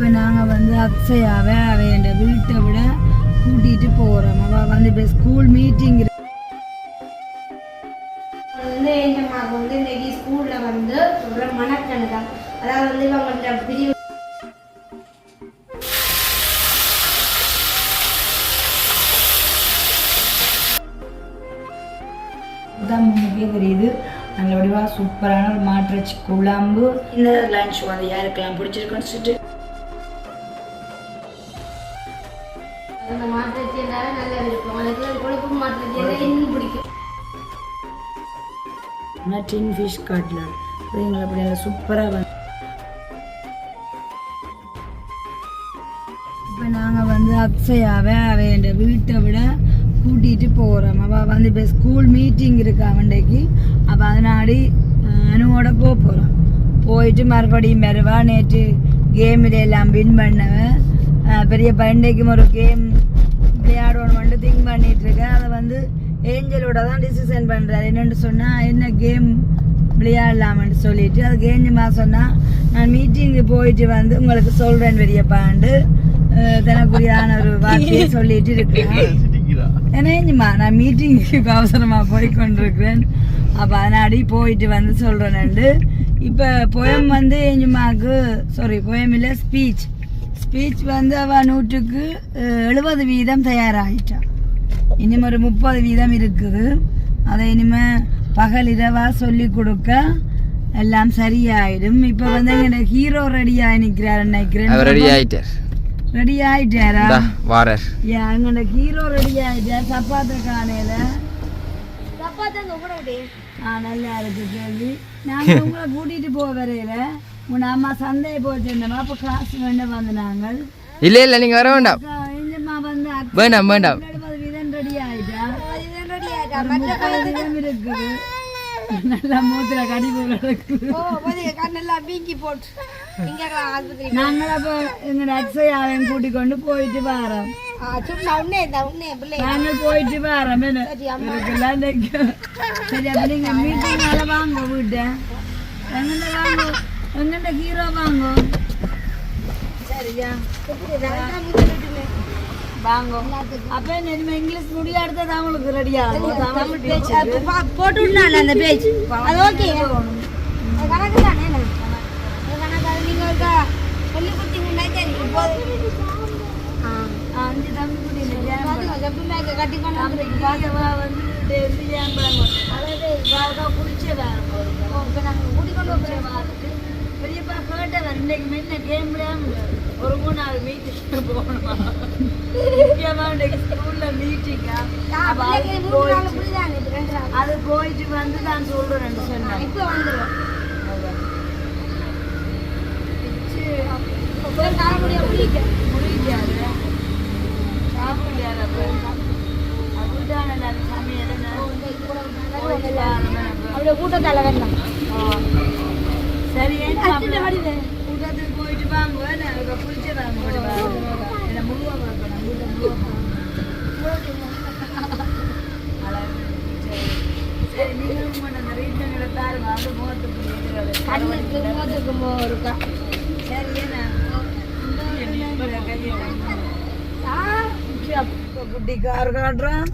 இப்போ நாங்கள் வந்து அக்ஷயாவை அவையோட வீட்டை விட கூட்டிகிட்டு போகிறோம். அவள் வந்து இப்போ ஸ்கூல் மீட்டிங் வந்து எங்கள் வந்து இன்னைக்கு ஸ்கூலில் வந்து சொல்கிற மனக்கணு தான். அதாவது வந்து இவங்க பிரிவு தான் முன்னுக்கே தெரியுது. நல்ல வடிவாக சூப்பரான ஒரு மாட்டுறச்சி குழம்பு. இந்த லஞ்ச் வந்து யாருக்கெல்லாம் பிடிச்சிருக்குன்னு சொல்லிட்டு அந்த மாட்டுறச்சி எல்லாரும் நல்லா இருக்கும். அதுக்கு கொழுப்பு மாட்டுறச்சி எல்லாம் இன்னும் பிடிக்கும். ஆனால் டின் ஃபிஷ் கட்லர் எங்களை அப்படி நல்லா சூப்பராக வந்து இப்போ நாங்கள் வந்து அக்ஷயாவை அவையோட வீட்டை விட கூட்டிகிட்டு போகிறோம். அவள் வந்து இப்போ ஸ்கூல் மீட்டிங் இருக்கு அவன்டைக்கு. அப்போ அதனாடி அனுவோட போகிறோம். போயிட்டு மறுபடியும் வருவா. நேற்று கேமில் எல்லாம் வின் பண்ணவன் பெரிய பண்டைக்கும் ஒரு கேம் விளையாடணும் வந்து திங்க் பண்ணிகிட்ருக்கேன். அதை வந்து ஏஞ்சலோட தான் டிசிஷன் பண்ணுறாரு. என்னென்னு சொன்னால் என்ன கேம் விளையாடலாம்னு சொல்லிட்டு அதுக்கு ஏஞ்சமா சொன்னால் நான் மீட்டிங்கு போயிட்டு வந்து உங்களுக்கு சொல்கிறேன் பெரியப்பாண்டு தனக்குரியான ஒரு வார்த்தையை சொல்லிட்டு இருக்கேன். ஏன்னா நான் மீட்டிங்கு அவசரமாக போய் கொண்டிருக்கிறேன். அப்போ அதனாடி போயிட்டு வந்து சொல்கிறேன்னு. இப்போ போயம் வந்து எஞ்சுமாவுக்கு போயம் இல்லை ஸ்பீச் வந்து அவள் 100க்கு 70% தயாராகிட்டான். இனிமேல் ஒரு 30% இருக்குது. அதை இனிமேல் பகல் இரவாக சொல்லி கொடுக்க எல்லாம் சரியாயிடும். இப்போ வந்து எங்க ஹீரோ ரெடியாக நிற்கிறாரு நினைக்கிறேன். ரெடி ஆயிட்டாரா? வாரர். எங்கட ஹீரோ ரெடி ஆயிட்டார். சப்பாத்த காணையில நல்லா இருக்கு கேள்வி. நாங்க உங்களை கூட்டிட்டு போக வரையில உன் அம்மா சந்தையை போச்சிருந்தோம். அப்ப காசு வேண்டாம் வந்து நாங்கள் இல்ல நீங்க வர வேண்டாம். இந்தம்மா வந்து வேண்டாம் ரெடி ஆயிட்டா. இருக்குது நல்லா மூத்துல கடிப்பு நல்லா வீங்கி போட்டு நாங்கள் அப்போ எங்களோட அக்ஷயாவையும் கூட்டிக் கொண்டு போயிட்டு வரோம். நாங்கள் போயிட்டு வரோம். சரி அப்ப நீங்க மீட்டிங்னால வாங்க வீட்டை எங்கிட்ட வாங்க. எங்கிட்ட ஹீரோ வாங்க. சரியா வாங்க. அப்ப இனிமே இங்கிலீஷ் முடிய எடுத்தது அவங்களுக்கு ரெடியா போட்டு விடலாம். அந்த பேஜ் அது ஓகே கணக்கு தானே. நீங்க சொல்லி கொடுத்தீங்கன்னா தெரியும். 5 தம்பி குடி கட்டி கொண்டு வந்து குடிச்ச இப்போ நாங்கள் குடிக்கொண்டு வந்துட்டு பெரியப்பா கேட்டவர் இன்னைக்கு முன்ன கேம் விளையாட ஒரு 3 நாள் மீட்டிங் போகணும். முக்கியமாக இன்னைக்கு ஸ்கூலில் மீட்டிங்கா அது போயிட்டு வந்து நான் சொல்கிறேன் சொன்னேன். இப்போ வந்துடுவேன். முடிக்காது சாப்பிடாது. அதுதான் சமையல் அவ்வளோ கூட்டத்தால் வேண்டாம். சரி கூட்டத்துக்கு போயிட்டு வாங்குவேன். பிடிச்ச வாங்க முழுவா சரி நீங்களும் அந்த ரீசன்களை தாருங்க. அது முகத்துக்கு இருக்கா. சரி குட்டிக்கார் காட்டுறான்.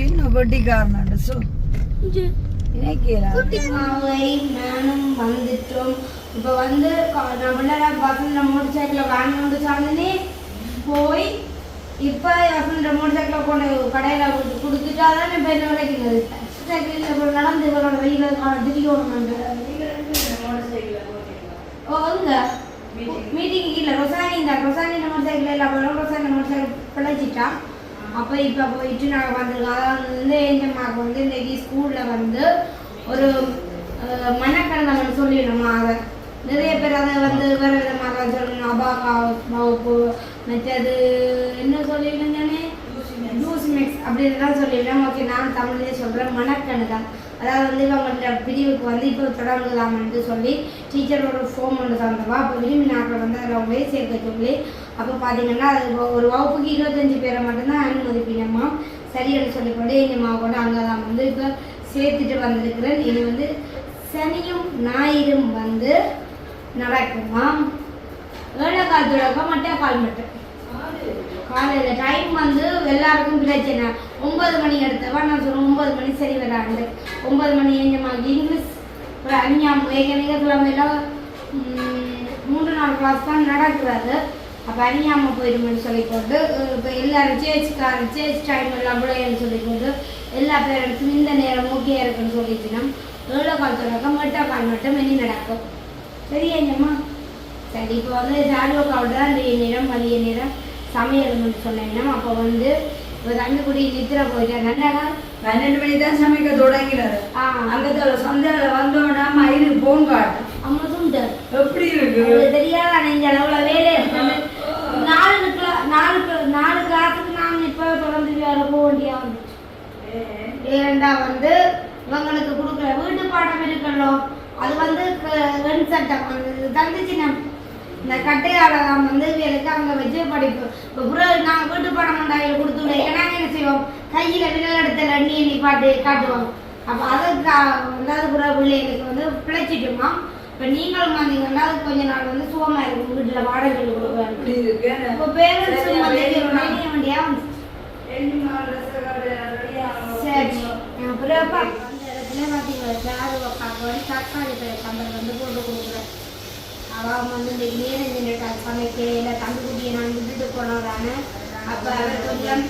இன்னும் குட்டிக்காரனாண்டு நானும் வந்துட்டோம். இப்போ வந்து நான் மோட்டர் சைக்கிளை வாங்கி சார்ந்தே போய் இப்போ மோட்டர் சைக்கிளை கொண்டு கடையில் கொடுத்துட்டா தான் இப்போ என்ன விளைக்கிறது. சைக்கிள் நடந்து இவரோட வெயில திரியோணும். மோட்டர் சைக்கிள் ஓங்க மீட்டிங் இல்லை ரொசானி மோட்டர் சைக்கிள் எல்லாம் ரொசானி மோட்டர் சைக்கிள் பிழைச்சிட்டா. அப்போ இப்போ போயிட்டு நாங்கள் வந்துருக்கோம். அதாவது வந்து எங்கள் வந்து இன்றைக்கி ஸ்கூலில் வந்து ஒரு மனக்கணம் சொல்லிடணுமா. அதை நிறைய பேர் அதை வந்து வேறு விதமாக சொல்லணும். அபாகா வகுப்பு மற்றது என்ன சொல்லிடுங்கன்னே ஜூஸ் மிக்ஸ் அப்படின்லாம் சொல்லிடுறேன். ஓகே நான் தமிழ்லேயே சொல்கிறேன். மனக்கணு தான். அதாவது வந்து இவங்கள்ட்ட பிரிவுக்கு வந்து இப்போ தொடங்கலாம்னு சொல்லி டீச்சர் ஒரு ஃபோம் ஒன்று தந்தவா. அப்போ விரும்பி நாட்கள் வந்து அதில் அவங்களே சேர்க்க சொல்லி அப்போ பார்த்தீங்கன்னா அது ஒரு வகுப்புக்கு 25 பேரை மட்டும்தான் அனுமதிப்பீங்கம்மா. சரின்னு சொல்லிக்கொண்டு எங்கள் மாவை கொண்டு அங்கே தான் வந்து இப்போ சேர்த்துட்டு வந்திருக்கிறேன். இது வந்து சனியும் ஞாயிறும் வந்து நடக்குமா. 7 கால் தொடக்கம் மட்டும் கால் மட்டும் காலையில் டைம் வந்து எல்லாருக்கும் பிரச்சனை 9 மணி எடுத்தவா நான் சொல்லுவேன் 9 மணி சரி வராது 9 மணி ஏஞ்சமாக இங்கிலீஷ் ஒரு அஞ்சாம் கிழமையெல்லாம் 3-4 கிளாஸ் தான் நடக்கிறாரு அப்போ அணியாமல் போயிடுமென்னு சொல்லிக்கொண்டு இப்போ எல்லாரும் சேஸ் டைம் எல்லாம் பிள்ளைன்னு சொல்லிக்கொண்டு எல்லா பேரண்ட்ஸும் இந்த நேரம் ஓகே இருக்குன்னு சொல்லிச்சுன்னா 7 கால் தொடக்கம் 8 கால் மட்டும் இனி நடக்கும் சரியாங்கம்மா சரி இப்போ வந்து சாடுவோக்காவோட தான் அந்த நேரம் மதிய நேரம் சமையல்னு சொன்னேன்னா அப்போ வந்து இப்போ தண்ணிக்குடி நித்திர போயிட்டேன் 12 மணி தான் சமைக்க தொடங்கினாரு அங்கே சந்தையில் வந்தோன்னா மயிறு போங்காட்டும் அம்மா துண்டார் எப்படி இருக்கு தெரியாத இந்த அளவில் வேலை இருக்கு 4 கிளாஸுக்கு நாங்கள் இப்போ தொடர்ந்து வேற போக வேண்டியா வந்துச்சு ஏண்டா வந்து இவங்களுக்கு கொடுக்குற வீட்டு பாடம் இருக்கല്ലോ அது வந்து ரெண்டு சட்டம் தந்துச்சு இந்த கட்டையால வந்து வேலைக்கு அங்கே வச்சு படிப்பு இப்போ நாங்கள் வீட்டு பாடம் கொண்டாயில் கொடுத்துருவோம் ஏன்னா என்ன செய்வோம் கையில் விரல் இடத்துல எண்ணி பாட்டு காட்டுவோம் அப்போ அதுக்கு அதாவது புற பிள்ளைகளுக்கு வந்து பிழைச்சிட்டுமா இப்போ நீங்களும் வந்தீங்கன்னா அது கொஞ்ச நாள் வந்து சுகமாக இருக்கும் வீட்டில் வாடகை கொடுக்குறாங்க இப்போ பேரண்ட்ஸ் வந்து வண்டியா சரி அப்புறம் அந்த இடத்துல பார்த்தீங்கன்னா சாரு உட்காந்து தக்காளி கம்பல் வந்து போட்டு கொடுக்குறேன் அவன் வந்து இந்த நேரம் சமைக்க இல்லை தம்பிக்குட்டியை நான் விட்டுட்டு போனதானே அப்போ அவர் கொஞ்சம்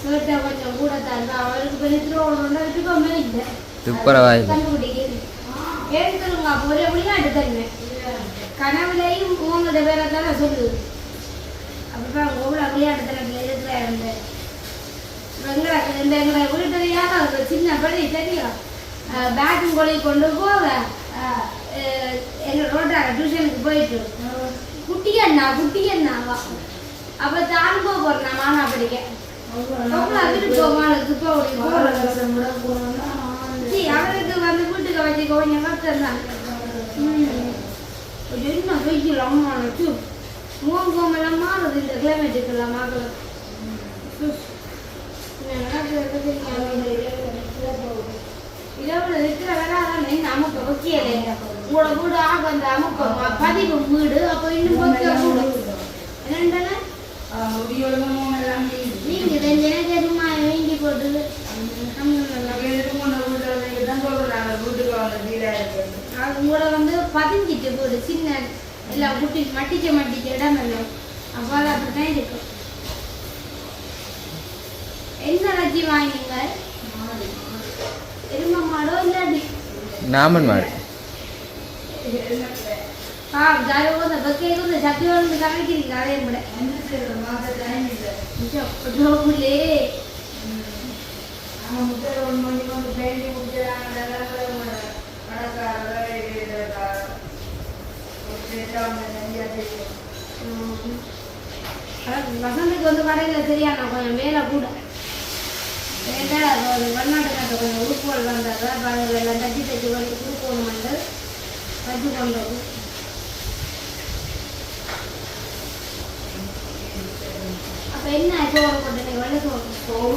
சேட்டை கொஞ்சம் கூட தந்து அவருக்கு பெருத்துல ஒன்றுமே இல்லை தம்பிக்குட்டிக்கு எடுத்துருங்க அப்போ ஒரு விளையாட்டு தருவேன் கனவுலையும் உங்களோட பேரை தானே சொல்லுது அப்போ எவ்வளோ விளையாட்டு தனத்தில் இருக்கிற இருந்தேன் எங்களை வீட்டு யாராவது சின்ன பள்ளி தெரியும் பேட்டும் கொலை கொண்டு போக எங்கள் ரோட்டாக டியூஷனுக்கு போயிட்டு குட்டி அண்ணாவா அப்போ தான் போகிறேன் மானா படிக்க அவருக்கு வந்து வீட்டுக்கு வச்சு கொஞ்சம் கஷ்டம் தான் என்ன வெயில் அம்மானு மூங்கமெல்லாம் மாறுது இந்த கிளைமேட்டுக்கெல்லாம் மகளும் இரவுல இருக்கிற வேலை நமக்கு வைக்கல உங்களோட வீடு ஆக அந்த அமுக்க பதிவு வீடு அப்போ இன்னும் கொஞ்சம் வீடு என்னண்டன நீங்க தெரியுமா வேண்டி போட்டு உங்களோட வந்து பதிஞ்சிட்டு வீடு சின்ன எல்லாம் குட்டி மட்டிச்ச இடம் இல்லை அப்போ அது அப்படித்தான் இருக்கும் என்ன ரஜி வாங்கினீங்க எருமை மாடோ இல்லாடி நாமன் மாடு இந்த பக்கேக்கு சக்தி வந்து கணக்கிறீங்க அதே கூட வசந்துக்கு வந்து கடையில் தெரியாண்ணா கொஞ்சம் மேலே கூட வெளிநாட்டுக்காட்ட கொஞ்சம் உறுப்புகள் வந்தாங்க எல்லாம் தச்சு தச்சு கொடுக்கணும் வந்து தச்சு கொண்டு அப்போ என்ன சோறு போட்டேன் வெள்ளை சோறு சோறு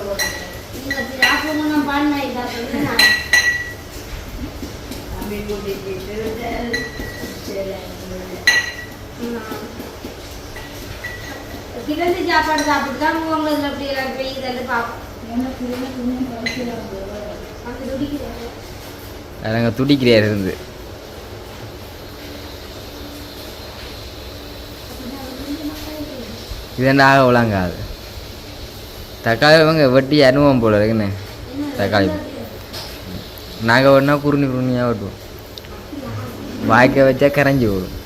போட்டேன் நீங்கள் சாப்பிடுங்க நான் பண்ணேன் சாப்பிடுங்க கிடந்து சாப்பாடு சாப்பிட்டு தான் உங்களுக்கு அப்படி எல்லாம் பெய்யுதல் பார்ப்போம் அந்த துடிக்கிறேன் துடிக்கிறார் இருந்து இதெண்டாக விளங்காது தக்காளி இவங்க வெட்டி அனுபவம் போல இருக்குன்னு தக்காளி நாங்கள் வேணா குருணியாக வெட்டுவோம் வாய்க்க வச்சா கரைஞ்சி விடும்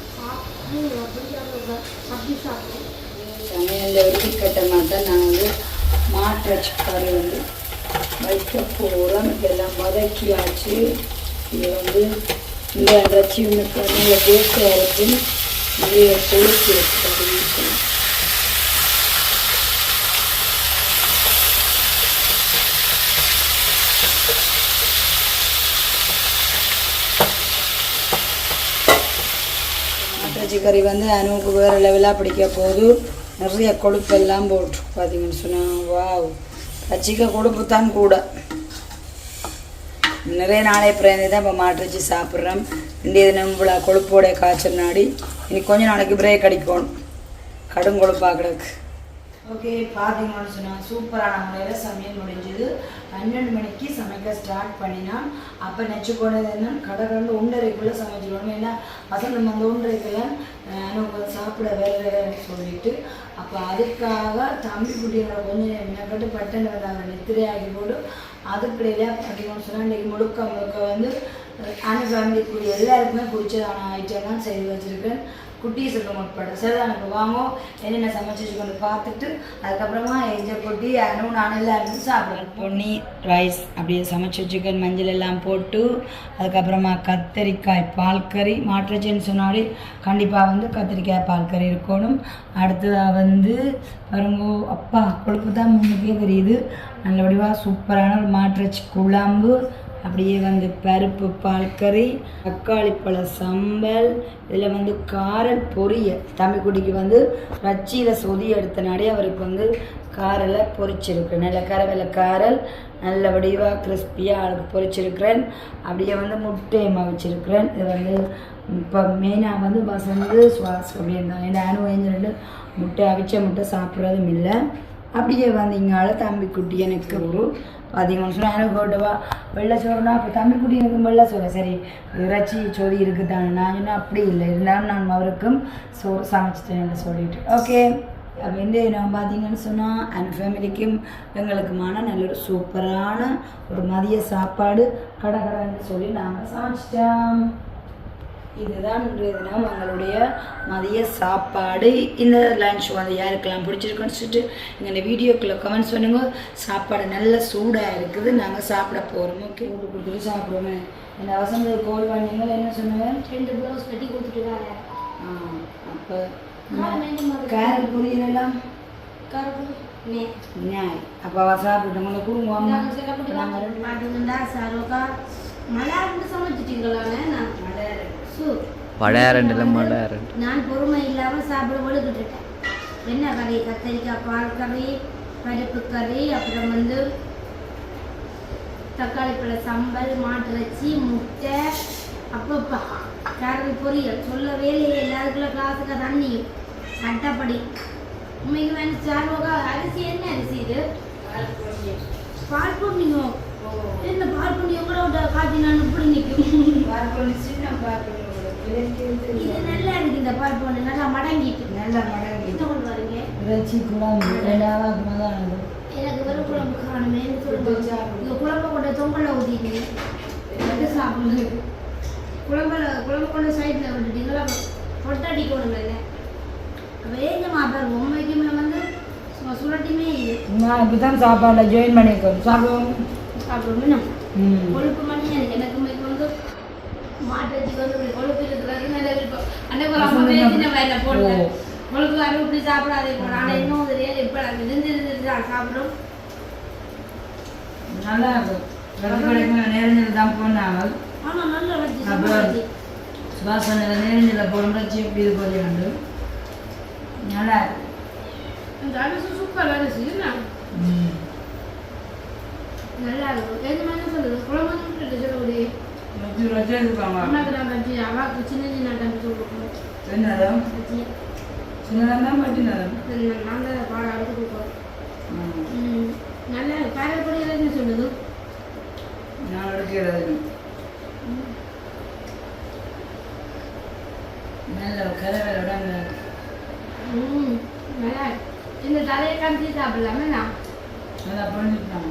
சமையலில் வெட்டிக்கட்டமாக தான் நான் வந்து மாட்டிறச்சி கறி வந்து வைக்க போகிறோம். இதெல்லாம் வதக்கியாச்சு. இது வந்து இந்த இறைச்சி ஒன்று நல்ல டேஸ்டாக இருக்கும். நிறைய கொழுப்பு இருக்குது. மாட்டிறச்சி கறி வந்து அனுவுக்கு வேறு லெவலாக பிடிக்க போது நிறைய கொழுப்பெல்லாம் போட்டு பார்த்தீங்கன்னு சொன்னால் வாவ் கச்சிக்க கொழுப்பு தான் கூட. நிறைய நாளை பிறந்து தான் இப்போ மாட்டிறச்சி சாப்பிட்றோம். இன்றைய தினம் இவ்வளோ கொழுப்போடைய காய்ச்சல் நாடி இனி கொஞ்ச நாளைக்கு பிரேக் அடிக்கணும் கடுங்கொழுப்பாக்கிறதுக்கு. ஓகே, பார்த்தீங்கன்னு சொன்னால் சூப்பரான முறையில் சமையல் முடிஞ்சது. 12 மணிக்கு சமைக்க ஸ்டார்ட் பண்ணினா அப்போ நெச்சு போனது என்ன கடற்கண்டு 1:30க்குள்ளே சமைச்சிடணும். ஏன்னா வசந்தம் வந்து 1:30க்குள்ள நமக்கு சாப்பிட வேலைன்னு சொல்லிட்டு அப்போ அதுக்காக தம்பி குட்டியோட கொஞ்சம் மினக்கட்டு பட்டன் வந்தாங்க நெத்திரையாகி போட்டு அதுக்கிடையிலே பார்த்தீங்கன்னு சொன்னால் இன்றைக்கி முழுக்க வந்து ஃபேமிலிக்குரிய எல்லாருக்குமே பிடிச்சதான ஐட்டம் தான் செய்து வச்சுருக்கேன். குட்டீஸுக்கு முற்பட சரிதான். இப்போ வாங்க என்னென்ன சமைச்சு வச்சுக்கொண்டு பார்த்துட்டு அதுக்கப்புறமா எஞ்ச கொட்டி நானும் எல்லாம் சாப்பிடுவேன். பொன்னி ரைஸ் அப்படியே சமைச்சு வச்சுக்கன் மஞ்சள் எல்லாம் போட்டு அதுக்கப்புறமா கத்தரிக்காய் பால்கறி மாட்டுறச்சின்னு சொன்னாலே கண்டிப்பாக வந்து கத்திரிக்காய் பால்கறி இருக்கணும். அடுத்ததாக வந்து பாருங்கோ அப்பா கொழுப்பு தான் முன்னுக்கே தெரியுது. நல்லபடியாக சூப்பரான ஒரு மாட்டுறச்சி குழம்பு அப்படியே வந்து பருப்பு பால்கறி தக்காளி பழ சம்பல் இதில் வந்து காரல் பொரியல். தம்பிக்குட்டிக்கு வந்து ரச்சியில் சொதி எடுத்தனாடி அவருக்கு வந்து காரில் பொரிச்சிருக்கு. நல்ல கரவேல காரல் நல்ல வடிவாக கிறிஸ்பியாக அவருக்கு பொரிச்சிருக்கிறேன். அப்படியே வந்து முட்டையை வச்சிருக்கிறேன். இது வந்து இப்போ மெயினாக வந்து வசந்து சுவாசம் அப்படின்தான். ஏன்னா அனுபவம் முட்டை அவிச்ச முட்டை சாப்பிட்றதும் இல்லை. அப்படியே வந்தீங்கனால தம்பிக்குட்டி எனக்கு ஒரு பார்த்தீங்கன்னு சொன்னால் எனக்கு போட்டவா வெள்ளை சோறுனா அப்போ தம்பிக்குட்டி எனக்கு வெள்ளை சோறு சரி இறைச்சி சோறு இருக்குதானே. நான் சொன்னால் அப்படி இல்லை இருந்தாலும் நான் அவருக்கும் சோறு சமைச்சிட்டேன் சொல்லிட்டு ஓகே. அப்போ இந்த நான் பார்த்தீங்கன்னு சொன்னால் என் ஃபேமிலிக்கும் எங்களுக்குமான நல்ல ஒரு சூப்பரான ஒரு மதிய சாப்பாடு கடன்னு சொல்லி நாங்கள் சமைச்சிட்டோம். இதுதான் இன்றைய தினம் எங்களுடைய மதிய சாப்பாடு. இந்த லன்ச் வந்து யாருக்கெல்லாம் பிடிச்சிருக்குன்னு சொல்லிட்டு எங்கள் வீடியோக்குள்ளே கமெண்ட்ஸ் பண்ணுங்க. சாப்பாடு நல்ல சூடாக இருக்குது, நாங்கள் சாப்பிட போகிறோம். ஓகே, வீட்டு கொடுத்துட்டு சாப்பிடுவோமே. என்ன வசந்த கோல் வாங்கினீங்க என்ன சொன்னாங்க? 2 ப்ளவுஸ் கட்டி கொடுத்துட்டு அப்போ கேரட் பொரியலாம் நியாய் அப்போ சாப்பிட்டு உங்களை கொடுங்க. சமைச்சிட்டீங்களானே நான் பொறுமை இல்லாமல் சாப்பிட ஒழுக்கிட்டுட்டேன். என்ன கறி? கத்தரிக்காய் பால் கறி, பருப்பு கறி, அப்புறம் வந்து தக்காளி பழ சம்பல், மாட்டிறைச்சி, முட்டை, அப்பப்பா கேரட் பொரியல். சொல்லவே இல்லை எல்லாருக்குள்ள காசுக்கு தண்ணியும் சட்டப்படி. உண்மைக்கு வேணும் சார்வாக அரிசி. என்ன அரிசி இது? பால் பொண்ணியோ? என்ன பால் பொண்ணி எங்களோட காட்டி நான் இப்படி நிற்கும். பால் பொண்ணி சின்ன பால் பொண்ணி இது நல்லா இருக்கு. இந்த பால் பொண்ணு நல்லா மடங்கிட்டு கொண்டு வரீங்க. இறைச்சி குழம்பு எனக்கு வெறும் குழம்பு காணுமே சொல்லுங்க. குழம்பு கொண்ட தொங்கலை ஊற்றிட்டு சாப்பிடுங்க. குழம்பு கொண்ட சைடில் விட்டுட்டீங்களா? பொட்டாட்டி கொடுங்க. இல்லை வேகமா பாருங்க. உண்மைக்குமே வந்து சுரட்டியுமே இது நான் இப்படிதான் சாப்பாடில் ஜாயின் பண்ணியிருக்கோம். சாப்பிடுவோம் கொழுப்பு மணி எனக்கு வந்து மாட்டுக்கு வந்து கொழுப்பு இருக்கிறது நல்ல விருப்பம். அன்னைக்கு போடல கொழுப்பு வர இப்படி சாப்பிடாதே போட. ஆனால் இன்னும் தெரியாது இப்போ இருந்து சாப்பிடும். நல்லா இருக்கும். நேரஞ்சில் தான் போனாங்க. ஆனால் நல்லா வச்சு சுபாஷ் நேரஞ்சில் போடுறச்சு எப்படி இது போது நல்லா இருக்கு. இந்த அரிசி சூப்பர் அரிசி நல்லா இருக்கும். எந்த மாதிரி சொல்லுது குழம்பு சொல்லக்கூடிய அவாக்கு சின்ன சின்ன கண்டு சொல்லுவோம். நாங்கள் பாடம் அடுத்து கொடுப்போம். நல்லா காரப்பொடி என்ன சொல்லுது? நான் எடுக்கிறது நல்ல கரவேலோட நல்லா இந்த தலையை காமிச்சு சாப்பிடலாமே. நான் நல்லா புரிஞ்சுட்டாங்க.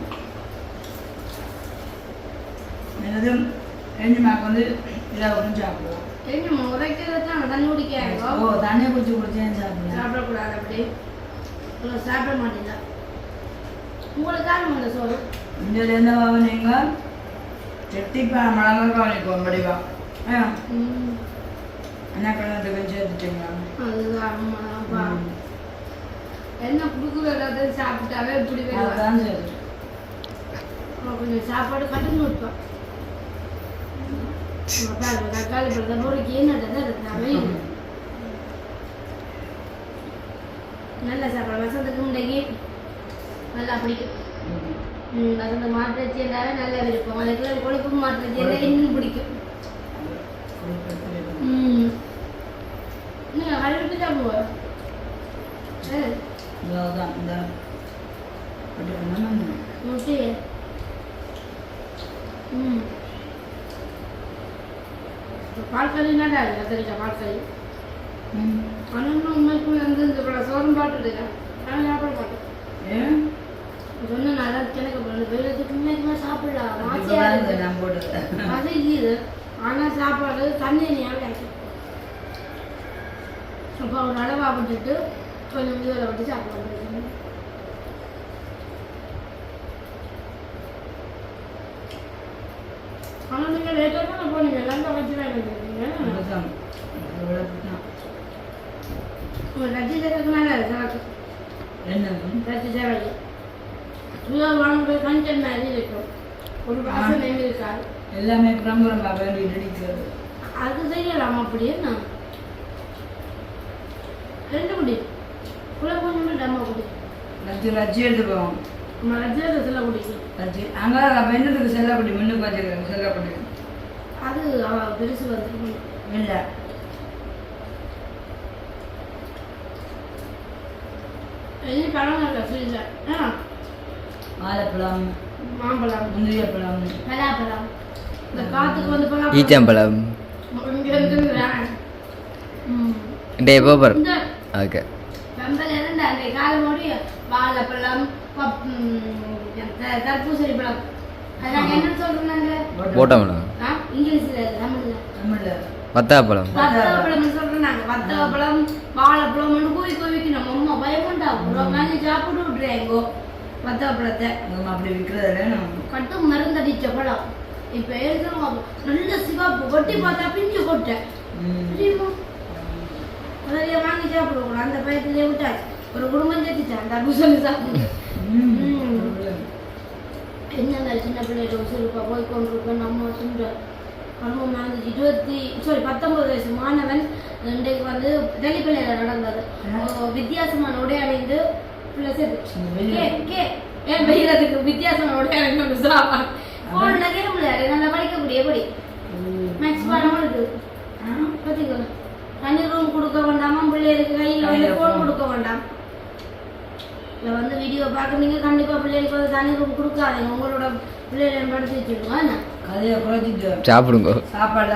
என்னது எஞ்சுமாக்கு வந்து இதாக கொஞ்சம் சாப்பிடுவோம். எஞ்சுமா உரைக்கிறது தான் தண்ணி குடிக்க. ஓ தண்ணியை குடிச்சு குடிச்சேன் சாப்பிடலாம். சாப்பிடக்கூடாது. அப்படி சாப்பிட மாட்டீங்க. உங்களுக்கு காரணம் இல்லை சோறு. இதில் என்ன வாங்கினீங்க? செட்டிப்பா மிளகா கவனிக்குவோம் படிவா. என்ன கணக்கு கொஞ்சம் எடுத்துட்டீங்களா? அதுதான் என்ன கொடுக்குறத சாப்பிட்டாவே இப்படி அதுதான் சரி. கொஞ்சம் சாப்பாடு கட்டுன்னு வைப்போம். தக்காளி பழத்தை பொறுக்கி என்னது நல்ல சாப்பாடு. வசந்தக்கு முன்னாடி நல்லா பிடிக்கும். வசந்த மாட்டுறச்சி எல்லாமே நல்ல விருப்பம். அதுக்கு கொழுப்பு மாட்டுறச்சி எல்லாம் இன்னும் பிடிக்கும். நீங்கள் கழுவிட்டு சாப்பிடுவோம் இவ்வளவுதான் இந்த முட்டி பால் கறி நல்லா இருக்கு கத்திரிக்காய் பால் கறி ஆனால் உண்மைக்குமே வந்து இந்த சோறும் பாட்டுருக்கேன் நான் சாப்பிட மாட்டேன் ஏன் சொன்னேன் நல்லா எனக்கு அந்த வெயிலத்துக்கு உண்மைக்குமே சாப்பிடலாம் மாசியாக நான் போட்டது அது இது ஆனால் சாப்பாடு தண்ணி ஞாபகம் அப்போ ஒரு அளவாக விட்டுட்டு கொஞ்சம் இதில் விட்டு சாப்பிடலாம் ஆனால் நீங்கள் லேட்டாக தான் போனீங்க எல்லாம் வச்சு வாங்கிருக்கீங்க உங்கள் ரஜி சேவைக்கு நல்லா இருக்கு எனக்கு என்ன ரஜி சேவைக்கு சுதா வாங்க போய் கஞ்சன் மாதிரி இருக்கும் ஒரு வாசனை இருக்காது எல்லாமே பிரம்பரம்பா வேண்டி நடிக்கிறது அது செய்யலாம் அப்படியே நான் 2 குடி குள்ள கொஞ்சம் டம்மா குடி ரஜ்ஜி எடுத்து போவோம் நம்ம ரஜி செல்ல குடிக்கும் ரஜ்ஜி அங்கே பெண்ணுக்கு செல்லப்படி முன்னுக்கு வச்சிருக்காங்க செல்லப்படி அது அவ பெருசு வந்து இல்லை இனி பழம் இருக்கா ஃப்ரீஜில் வாழைப்பழம் மாம்பழம் முந்திரிய பழம் பலாப்பழம் இந்த காற்றுக்கு வந்து பலாப்பழம் ஈச்சம்பழம் இங்கே இருந்து டே போப்பர் இந்த ஓகே வெம்பல் இருந்தா அந்த காலம் மூடி வாழைப்பழம் தர்பூசணி பழம் அது நாங்கள் என்ன சொல்றோம்னாங்க போட்டோம்னா இங்கிலீஷில் தமிழில் தமிழில் வத்தாப்பழம் வத்தவப்பழம் சொல்றாங்க வத்தவப்பழம் வாழைப்பழம் கோவிக்கணும் அம்மா பயமுண்டா மாதிரி சாப்பிட்டு விட்டுறேங்கோ வத்தவப்பழத்தை நம்ம அப்படி விற்கிறத கட்டு மருந்தடிச்ச பழம் இப்ப எழுதுறோம் நல்ல சிவப்பு கொட்டி பார்த்தா பிஞ்சு கொட்டை தெரியுமா அதையே வாங்கி சாப்பிடுவோம் அந்த பயத்திலே விட்டாச்சு ஒரு குடும்பம் சேர்த்துச்சா அந்த அபுசலி சாப்பிடு என்னங்க சின்ன பிள்ளைகிட்ட உசுருப்பா போய் கொண்டிருக்கோம் நம்ம சுண்ட கர்மம் நடந்துச்சு 19 வயசு மாணவன் இன்றைக்கு வந்து தெளிப்பிள்ளையில நடந்தது வித்தியாசமான உடை அணிந்து பிள்ளை சேர்த்து ஏன் வெயிலத்துக்கு வித்தியாசமான உடை அணிந்து சாப்பாடு போன்ல கேட்க முடியாது நல்லா படிக்கக்கூடிய படி மேக்ஸ் பாடம் இருக்கு பத்திக்கோ தனி ரூம் கொடுக்க வேண்டாமா பிள்ளைகளுக்கு கையில் வந்து போன் கொடுக்க வேண்டாம் இல்லை வந்து வீடியோ பார்க்குறீங்க கண்டிப்பாக பிள்ளைகளுக்கு வந்து தனி ரூம் கொடுக்காதீங்க உங்களோட பிள்ளைகளை படிச்சு வச்சுருங்க என்ன கதையை குறைச்சிட்டு சாப்பிடுங்க சாப்பாடு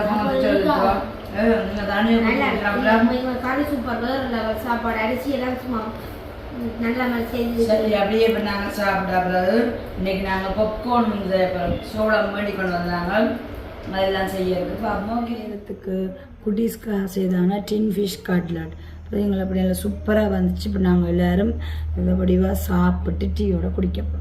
கறி சூப்பர் வேறு லெவல் சாப்பாடு அரிசி எல்லாம் சும்மா நல்லா மாதிரி செய்து சரி அப்படியே இப்போ நாங்கள் சாப்பிடாது இன்னைக்கு நாங்கள் பாப்கார்ன் சோளம் மேடி கொண்டு வந்தாங்க அதெல்லாம் செய்யறது பார்ப்போம் கேரத்துக்கு குட்டீஸ்க்காக செய்தாங்க டின் ஃபிஷ் கட்லட் எங்களை அப்படி நல்லா சூப்பராக வந்துச்சு இப்போ நாங்கள் எல்லோரும் இதை வடிவாக சாப்பிட்டு டீயோட குடிக்க போகிறோம்